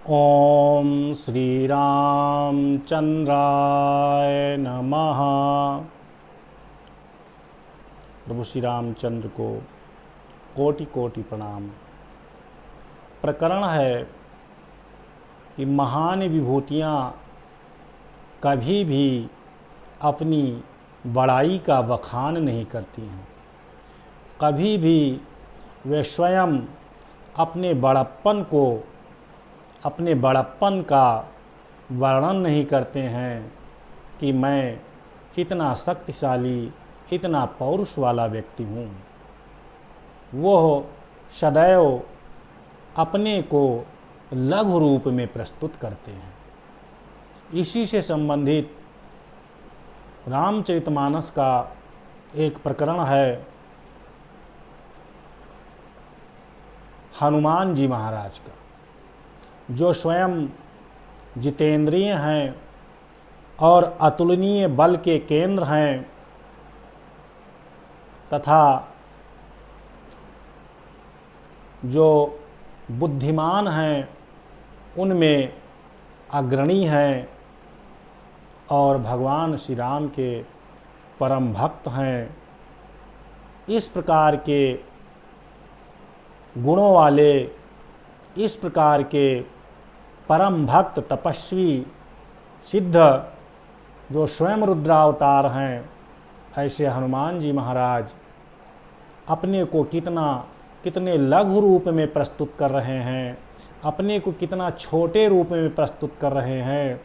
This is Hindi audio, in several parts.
ओम श्री रामचंद्राय नमः। प्रभु श्री रामचंद्र को कोटि कोटि प्रणाम। प्रकरण है कि महान विभूतियाँ कभी भी अपनी बड़ाई का बखान नहीं करती हैं, कभी भी वे स्वयं अपने बड़प्पन का वर्णन नहीं करते हैं कि मैं इतना शक्तिशाली, इतना पौरुष वाला व्यक्ति हूँ। वो सदैव अपने को लघु रूप में प्रस्तुत करते हैं। इसी से संबंधित रामचरितमानस का एक प्रकरण है हनुमान जी महाराज का, जो स्वयं जितेंद्रिय हैं और अतुलनीय बल के केंद्र हैं तथा जो बुद्धिमान हैं उनमें अग्रणी हैं और भगवान श्री राम के परम भक्त हैं। इस प्रकार के गुणों वाले, इस प्रकार के परम भक्त तपस्वी सिद्ध जो स्वयं रुद्रावतार हैं, ऐसे हनुमान जी महाराज अपने को कितने लघु रूप में प्रस्तुत कर रहे हैं, अपने को कितना छोटे रूप में प्रस्तुत कर रहे हैं।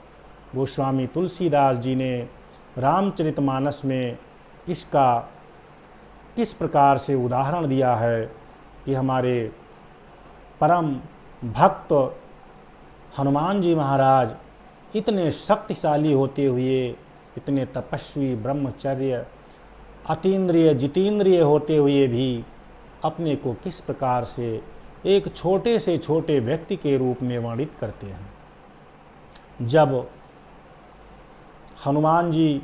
गोस्वामी तुलसीदास जी ने रामचरितमानस में इसका किस प्रकार से उदाहरण दिया है कि हमारे परम भक्त हनुमान जी महाराज इतने शक्तिशाली होते हुए, इतने तपस्वी, ब्रह्मचर्य, अतीन्द्रिय, जितेंद्रिय होते हुए भी अपने को किस प्रकार से एक छोटे से छोटे व्यक्ति के रूप में वर्णित करते हैं। जब हनुमान जी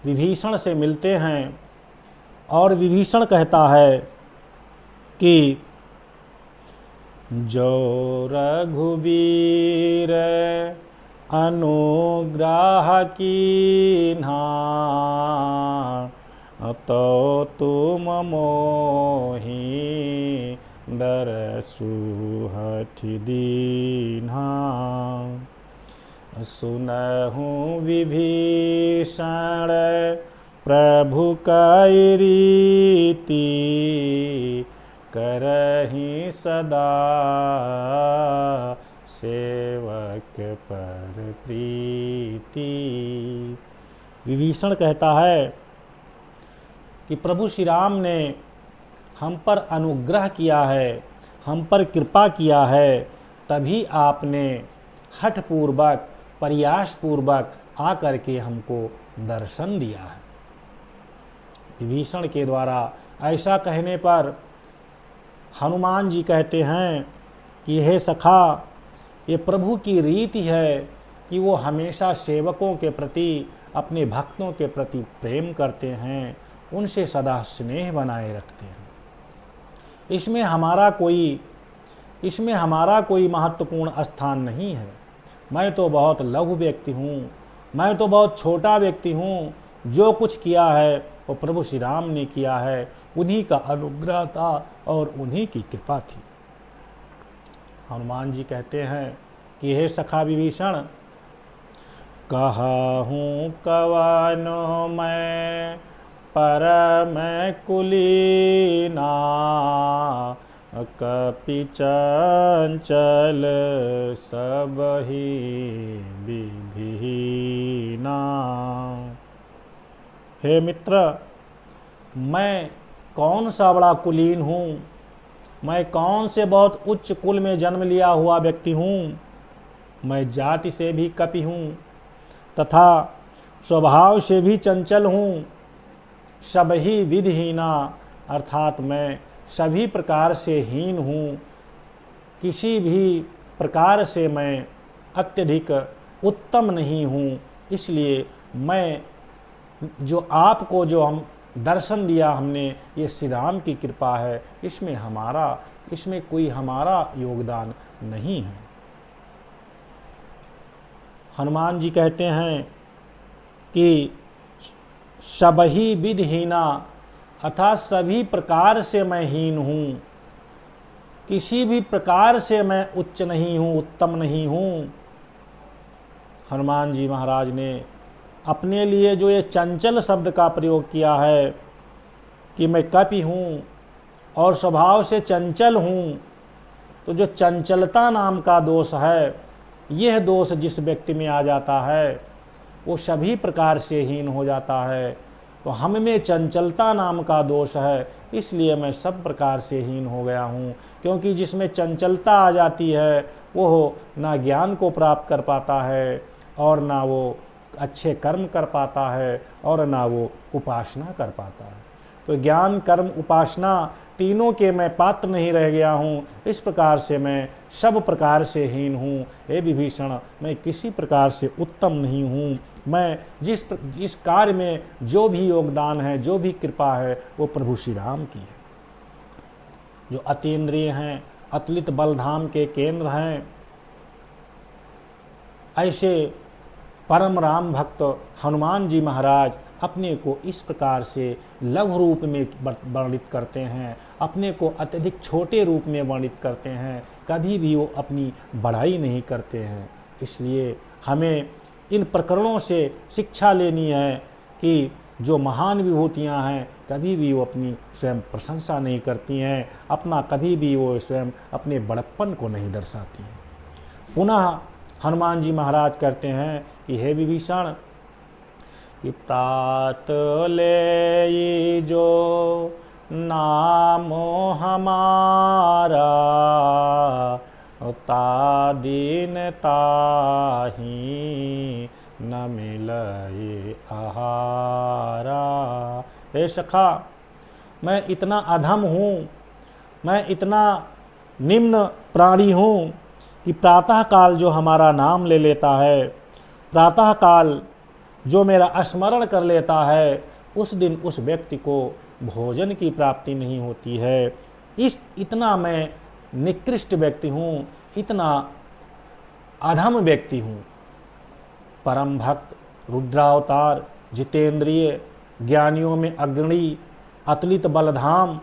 विभीषण से मिलते हैं और विभीषण कहता है कि जो रघुवीर अनुग्रह कीन्हा तो तुम मोहि दरसु हठ दीन्हा। सुनहु विभीषण प्रभु कई रीति करहि सदा सेवक पर प्रीति। विभीषण कहता है कि प्रभु श्री राम ने हम पर अनुग्रह किया है, हम पर कृपा किया है, तभी आपने हठपूर्वक, प्रयासपूर्वक आकर के हमको दर्शन दिया है। विभीषण के द्वारा ऐसा कहने पर हनुमान जी कहते हैं कि हे सखा, ये प्रभु की रीति है कि वो हमेशा सेवकों के प्रति, अपने भक्तों के प्रति प्रेम करते हैं, उनसे सदा स्नेह बनाए रखते हैं। इसमें हमारा कोई महत्वपूर्ण स्थान नहीं है। मैं तो बहुत लघु व्यक्ति हूँ, मैं तो बहुत छोटा व्यक्ति हूँ। जो कुछ किया है वो प्रभु श्री राम ने किया है, उन्हीं का अनुग्रह था और उन्हीं की कृपा थी। हनुमान जी कहते हैं कि हे सखा विभीषण, कहूँ कवनो मैं परम कुलीना कपि चंचल सबहि विधिहीना। हे मित्र, मैं कौन सा बड़ा कुलीन हूँ, मैं कौन से बहुत उच्च कुल में जन्म लिया हुआ व्यक्ति हूँ। मैं जाति से भी कपि हूँ तथा स्वभाव से भी चंचल हूँ। सबही विधिहीना, अर्थात मैं सभी प्रकार से हीन हूँ। किसी भी प्रकार से मैं अत्यधिक उत्तम नहीं हूँ। इसलिए मैं जो आपको जो हम दर्शन दिया हमने, ये श्री राम की कृपा है, इसमें कोई हमारा योगदान नहीं है। हनुमान जी कहते हैं कि सबही विधहीना, अर्थात सभी प्रकार से मैं हीन हूँ, किसी भी प्रकार से मैं उच्च नहीं हूँ, उत्तम नहीं हूँ। हनुमान जी महाराज ने अपने लिए जो ये चंचल शब्द का प्रयोग किया है कि मैं कपि हूँ और स्वभाव से चंचल हूँ, तो जो चंचलता नाम का दोष है, यह दोष जिस व्यक्ति में आ जाता है वो सभी प्रकार से हीन हो जाता है। तो हम में चंचलता नाम का दोष है, इसलिए मैं सब प्रकार से हीन हो गया हूँ। क्योंकि जिसमें चंचलता आ जाती है वो ना ज्ञान को प्राप्त कर पाता है और ना वो अच्छे कर्म कर पाता है और ना वो उपासना कर पाता है। तो ज्ञान कर्म उपासना तीनों के मैं पात्र नहीं रह गया हूँ। इस प्रकार से मैं सब प्रकार से हीन हूँ। हे विभीषण, मैं किसी प्रकार से उत्तम नहीं हूँ। मैं इस कार्य में जो भी योगदान है, जो भी कृपा है, वो प्रभु श्री राम की है, जो अतीन्द्रिय हैं, अतुलित बलधाम के केंद्र हैं। ऐसे परम राम भक्त हनुमान जी महाराज अपने को इस प्रकार से लघु रूप में वर्णित करते हैं, अपने को अत्यधिक छोटे रूप में वर्णित करते हैं। कभी भी वो अपनी बड़ाई नहीं करते हैं। इसलिए हमें इन प्रकरणों से शिक्षा लेनी है कि जो महान विभूतियाँ हैं, कभी भी वो अपनी स्वयं प्रशंसा नहीं करती हैं, अपना कभी भी वो स्वयं अपने बड़प्पन को नहीं दर्शाती हैं। पुनः हनुमान जी महाराज कहते हैं कि हे विभीषण, कि प्रात ले जो नामो हमारा, ता दीन ताही न मिलए आहारा। हे सखा, मैं इतना अधम हूँ, मैं इतना निम्न प्राणी हूँ कि प्रातः काल जो हमारा नाम ले लेता है, प्रातः काल जो मेरा स्मरण कर लेता है, उस दिन उस व्यक्ति को भोजन की प्राप्ति नहीं होती है। इतना मैं निकृष्ट व्यक्ति हूँ, इतना अधम व्यक्ति हूँ। परम भक्त, रुद्रावतार, जितेंद्रिय, ज्ञानियों में अग्रणी, अतुलित बलधाम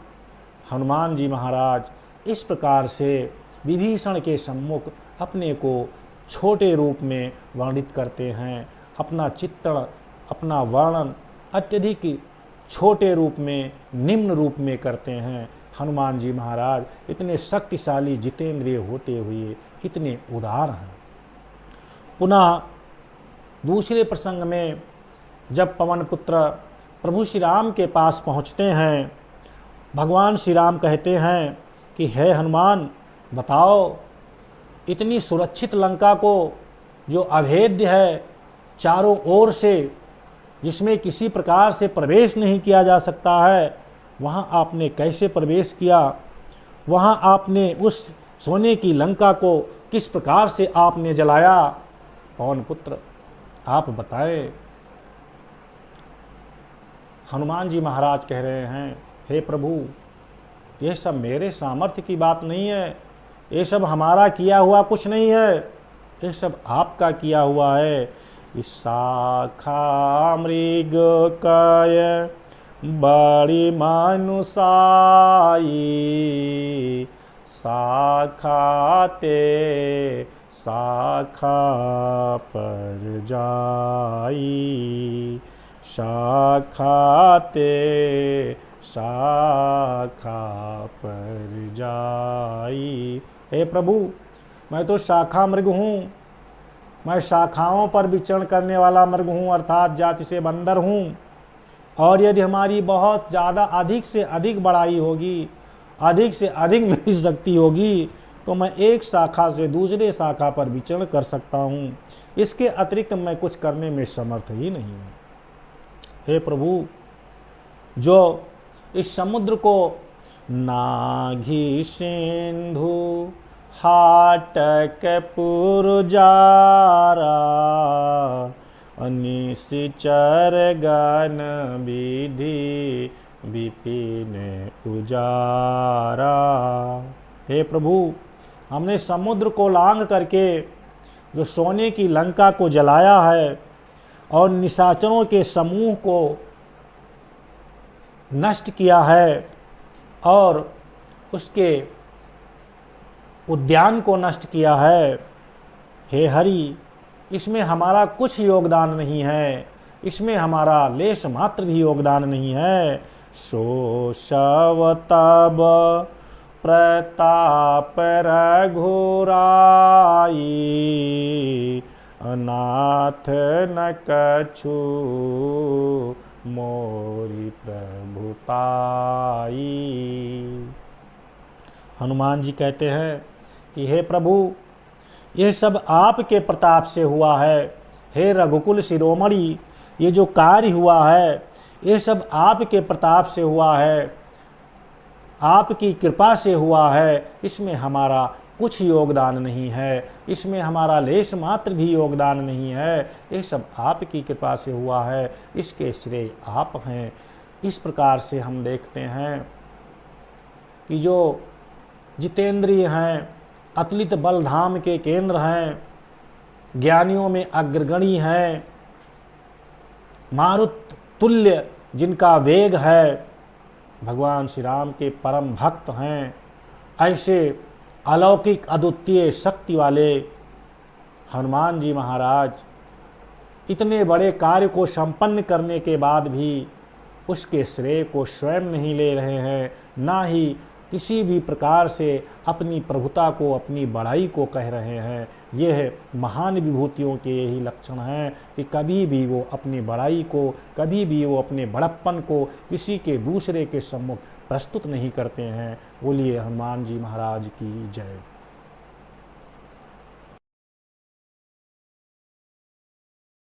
हनुमान जी महाराज इस प्रकार से विभीषण के सम्मुख अपने को छोटे रूप में वर्णित करते हैं। अपना चित्रण, अपना वर्णन अत्यधिक छोटे रूप में, निम्न रूप में करते हैं। हनुमान जी महाराज इतने शक्तिशाली, जितेंद्रिय होते हुए इतने उदार हैं। पुनः दूसरे प्रसंग में जब पवन पुत्र प्रभु श्री राम के पास पहुँचते हैं, भगवान श्री राम कहते हैं कि हे हनुमान, बताओ, इतनी सुरक्षित लंका को जो अभेद्य है चारों ओर से, जिसमें किसी प्रकार से प्रवेश नहीं किया जा सकता है, वहाँ आपने कैसे प्रवेश किया? वहाँ आपने उस सोने की लंका को किस प्रकार से आपने जलाया? पवन पुत्र, आप बताएं। हनुमान जी महाराज कह रहे हैं, हे प्रभु, यह सब मेरे सामर्थ्य की बात नहीं है, ये सब हमारा किया हुआ कुछ नहीं है, ये सब आपका किया हुआ है। शाखा मृग काय बड़ी मनुषाई, शाखा ते शाखा पर जाई, शाखा ते शाखा पर जाई। हे प्रभु, मैं तो शाखा मृग हूँ, मैं शाखाओं पर विचरण करने वाला मृग हूँ, अर्थात जाति से बंदर हूँ। और यदि हमारी बहुत ज़्यादा अधिक से अधिक बड़ाई होगी, अधिक से अधिक मेरी शक्ति होगी, तो मैं एक शाखा से दूसरे शाखा पर विचरण कर सकता हूँ। इसके अतिरिक्त मैं कुछ करने में समर्थ ही नहीं हूँ। हे प्रभु, जो इस समुद्र को नाघी सिंधु हाटक पुरजारा, निश्चर गण विधि विपिन उजारा। हे प्रभु, हमने समुद्र को लांघ करके जो सोने की लंका को जलाया है और निशाचरों के समूह को नष्ट किया है और उसके उद्यान को नष्ट किया है, हे हरि, इसमें हमारा कुछ योगदान नहीं है, इसमें हमारा लेश मात्र भी योगदान नहीं है। सो शव तब प्रताप रघुराई, अनाथ न कछु मोरी प्रभुताई। हनुमान जी कहते हैं कि हे प्रभु, यह सब आपके प्रताप से हुआ है। हे रघुकुल शिरोमणि, ये जो कार्य हुआ है ये सब आपके प्रताप से हुआ है, आपकी कृपा से हुआ है, इसमें हमारा कुछ योगदान नहीं है, इसमें हमारा लेश मात्र भी योगदान नहीं है, ये सब आपकी कृपा से हुआ है, इसके श्रेय आप हैं। इस प्रकार से हम देखते हैं कि जो जितेंद्रिय हैं, अतुलित बलधाम के केंद्र हैं, ज्ञानियों में अग्रगणी हैं, मारुत तुल्य जिनका वेग है, भगवान श्री राम के परम भक्त हैं, ऐसे अलौकिक अद्वितीय शक्ति वाले हनुमान जी महाराज इतने बड़े कार्य को संपन्न करने के बाद भी उसके श्रेय को स्वयं नहीं ले रहे हैं, ना ही किसी भी प्रकार से अपनी प्रभुता को, अपनी बड़ाई को कह रहे हैं। यह महान विभूतियों के यही लक्षण हैं कि कभी भी वो अपनी बड़ाई को, कभी भी वो अपने बड़प्पन को किसी के दूसरे के सम्मुख प्रस्तुत नहीं करते हैं। बोलिए हनुमान जी महाराज की जय।